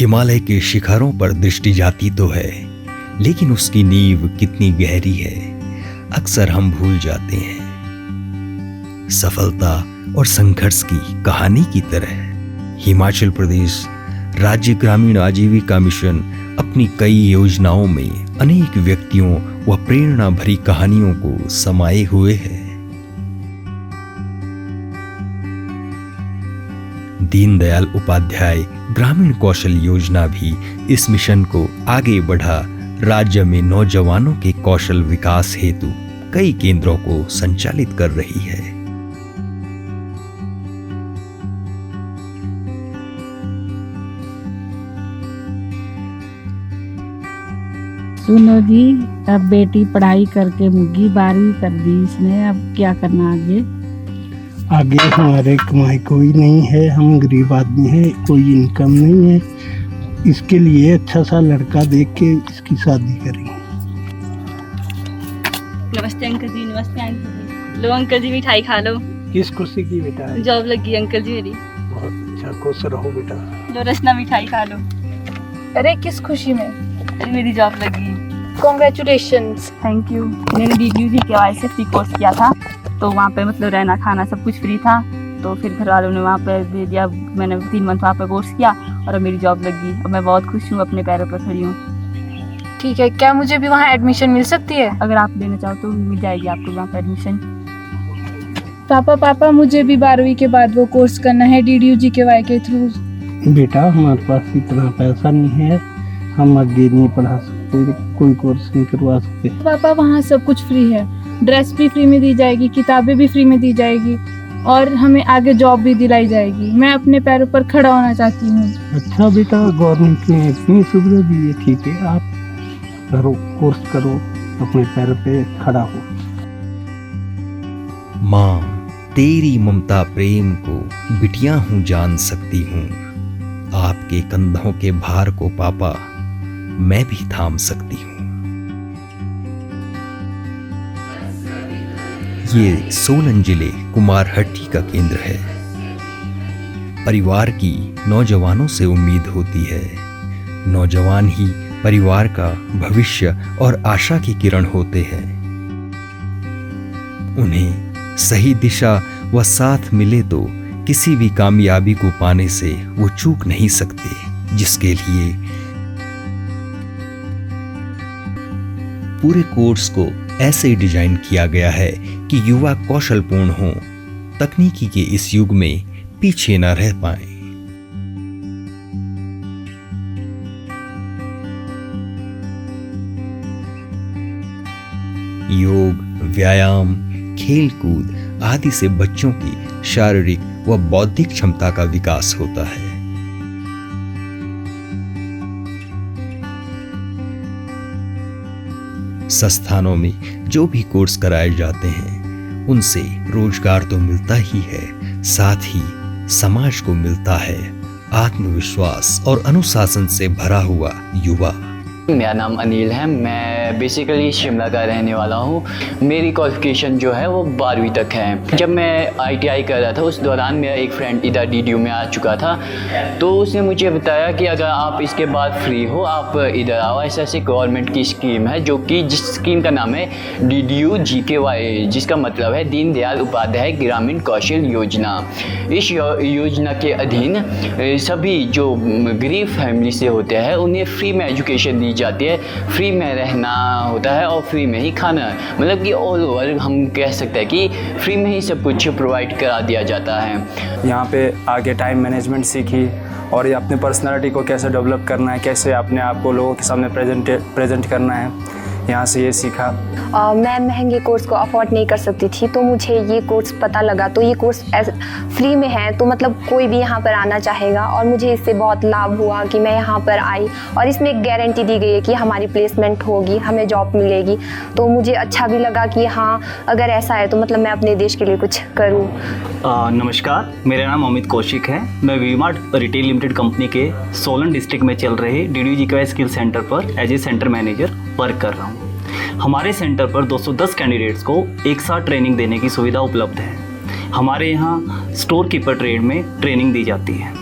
हिमालय के शिखरों पर दृष्टि जाती तो है, लेकिन उसकी नींव कितनी गहरी है अक्सर हम भूल जाते हैं। सफलता और संघर्ष की कहानी की तरह हिमाचल प्रदेश राज्य ग्रामीण आजीविका मिशन अपनी कई योजनाओं में अनेक व्यक्तियों व प्रेरणा भरी कहानियों को समाये हुए है। दीनदयाल उपाध्याय ग्रामीण कौशल योजना भी इस मिशन को आगे बढ़ा राज्य में नौजवानों के कौशल विकास हेतु कई केंद्रों को संचालित कर रही है। सुनो जी, अब बेटी पढ़ाई करके मुग्गी 12वीं कर दी इसने, अब क्या करना आगे हमारे कमाई कोई नहीं है, हम गरीब आदमी हैं, कोई इनकम नहीं है। इसके लिए अच्छा सा लड़का देख के इसकी शादी करेंगे। नमस्ते अंकल जी। नमस्ते अंकल जी। लो अंकल जी, मिठाई खा लो। किस खुशी की बेटा है? जॉब लगी अंकल जी मेरी। बहुत अच्छा, खुश रहो बेटा। लो रसना मिठाई खा लो। अरे किस खुशी में? अरे मेरी जॉब लगी। कॉन्ग्रेचुलेशंस। Thank you. मैंने DDU-GKY से फ्री कोर्स किया था, तो वहाँ पे मतलब रहना खाना सब कुछ फ्री था। तो फिर घर वालों ने वहाँ पे दे दिया। मैंने 3 मंथ वहाँ पे कोर्स किया और अब मेरी जॉब लगी और मैं बहुत खुश हूँ, अपने पैरों पर खड़ी हूँ। ठीक है, क्या मुझे भी वहाँ एडमिशन मिल सकती है? अगर आप लेना चाहो तो मिल जाएगी आपको वहाँ पे एडमिशन। पापा मुझे भी 12वीं के बाद वो कोर्स करना है DDU-GKY के थ्रू। बेटा हमारे पास इतना पैसा नहीं है, हम आगे नहीं पढ़ा सकते, कोई कोर्स नहीं करवा सकते। पापा वहाँ सब कुछ फ्री है, ड्रेस भी फ्री में दी जाएगी, किताबें भी फ्री में दी जाएगी और हमें आगे जॉब भी दिलाई जाएगी। मैं अपने पैरों पर खड़ा होना चाहती हूँ। अच्छा बेटा, गवर्नमेंट ने इतनी सुविधा दी है, ठीक है आप करो, कोर्स करो, अपने पैरों पे खड़ा हो। माँ तेरी ममता प्रेम को बिटिया हूँ जान सकती हूँ, आपके कंधों के भार को पापा मैं भी थाम सकती हूँ। ये सोलन जिले कुमारहट्टी का केंद्र है। परिवार की नौजवानों से उम्मीद होती है, नौजवान ही परिवार का भविष्य और आशा की किरण होते हैं। उन्हें सही दिशा व साथ मिले तो किसी भी कामयाबी को पाने से वो चूक नहीं सकते, जिसके लिए पूरे कोर्स को ऐसे डिजाइन किया गया है कि युवा कौशलपूर्ण हों, तकनीकी के इस युग में पीछे न रह पाएं। योग, व्यायाम, खेलकूद आदि से बच्चों की शारीरिक व बौद्धिक क्षमता का विकास होता है। संस्थानों में जो भी कोर्स कराए जाते हैं उनसे रोजगार तो मिलता ही है, साथ ही समाज को मिलता है आत्मविश्वास और अनुशासन से भरा हुआ युवा। मेरा नाम अनिल है, मैं बेसिकली शिमला का रहने वाला हूँ। मेरी क्वालिफिकेशन जो है वो 12वीं तक है। जब मैं ITI कर रहा था उस दौरान मेरा एक फ्रेंड इधर DDU में आ चुका था, तो उसने मुझे बताया कि अगर आप इसके बाद फ्री हो आप इधर आओ। ऐसे गवर्नमेंट की स्कीम है, जो कि जिस स्कीम का नाम है DDU-GKY, जिसका मतलब है दीनदयाल उपाध्याय ग्रामीण कौशल योजना। इस योजना के अधीन सभी जो गरीब फैमिली से होते हैं उन्हें फ्री में एजुकेशन दी जाती है, फ्री में रहना होता है और फ्री में ही खाना, मतलब कि ऑल ओवर हम कह सकते हैं कि फ्री में ही सब कुछ प्रोवाइड करा दिया जाता है। यहाँ पे आगे टाइम मैनेजमेंट सीखी और ये अपनी पर्सनालिटी को कैसे डेवलप करना है, कैसे अपने आप को लोगों के सामने प्रेजेंट करना है, यहाँ से ये सीखा। मैं महंगे कोर्स को अफोर्ड नहीं कर सकती थी, तो मुझे ये कोर्स पता लगा। तो ये कोर्स फ्री में है, तो मतलब कोई भी यहाँ पर आना चाहेगा और मुझे इससे बहुत लाभ हुआ कि मैं यहाँ पर आई और इसमें एक गारंटी दी गई है कि हमारी प्लेसमेंट होगी, हमें जॉब मिलेगी। तो मुझे अच्छा भी लगा कि हाँ, अगर ऐसा है तो मतलब मैं अपने देश के लिए कुछ करूँ। नमस्कार, मेरा नाम अमित कौशिक है। मैं वी-मार्ट रिटेल लिमिटेड कंपनी के सोलन डिस्ट्रिक्ट में चल रहे DDU-GKY स्किल सेंटर पर as a centre manager work कर रहा हूँ। हमारे सेंटर पर 210 कैंडिडेट्स को एक साथ ट्रेनिंग देने की सुविधा उपलब्ध है। हमारे यहाँ स्टोर कीपर ट्रेड में ट्रेनिंग दी जाती है।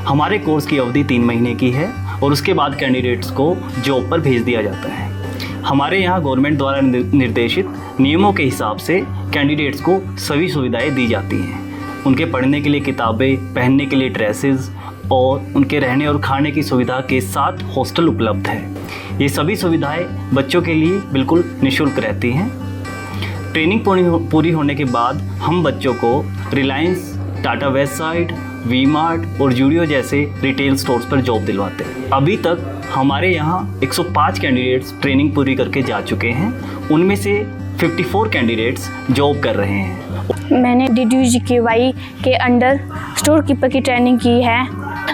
हमारे कोर्स की अवधि 3 महीने की है और उसके बाद कैंडिडेट्स को जॉब पर भेज दिया जाता है। हमारे यहाँ गवर्नमेंट द्वारा निर्देशित नियमों के हिसाब से कैंडिडेट्स को सभी सुविधाएं दी जाती हैं। उनके पढ़ने के लिए किताबें, पहनने के लिए ड्रेसेस और उनके रहने और खाने की सुविधा के साथ हॉस्टल उपलब्ध है। ये सभी सुविधाएं बच्चों के लिए बिल्कुल निःशुल्क रहती हैं। ट्रेनिंग पूरी होने के बाद हम बच्चों को Reliance, Tata Westside, V Mart और जूडियो जैसे रिटेल स्टोर्स पर जॉब दिलवाते हैं। अभी तक हमारे यहाँ 105 कैंडिडेट्स ट्रेनिंग पूरी करके जा चुके हैं। उनमें से 54 कैंडिडेट्स जॉब कर रहे हैं। मैंने DDUGKY के अंडर स्टोर कीपर की ट्रेनिंग की है।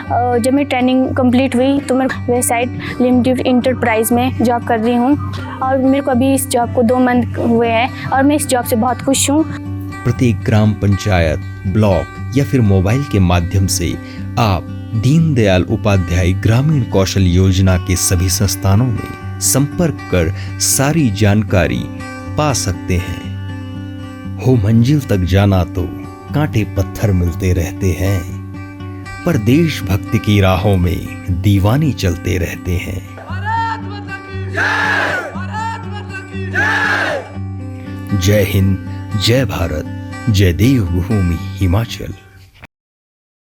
जब मेरी ट्रेनिंग कंप्लीट हुई तो मैं वेस्टसाइड लिमिटेड इंटरप्राइज में जॉब कर रही हूँ और मेरे को अभी इस जॉब को 2 मंथ हुए हैं और मैं इस जॉब से बहुत खुश हूँ। प्रत्येक ग्राम पंचायत, ब्लॉक या फिर मोबाइल के माध्यम से आप दीनदयाल उपाध्याय ग्रामीण कौशल योजना के सभी संस्थानों में संपर्क कर सारी जानकारी पा सकते हैं। हो मंजिल तक जाना तो कांटे पत्थर मिलते रहते हैं, पर देशभक्ति की राहों में दीवाने चलते रहते हैं। जय हिंद, जय भारत, जय देवभूमि हिमाचल।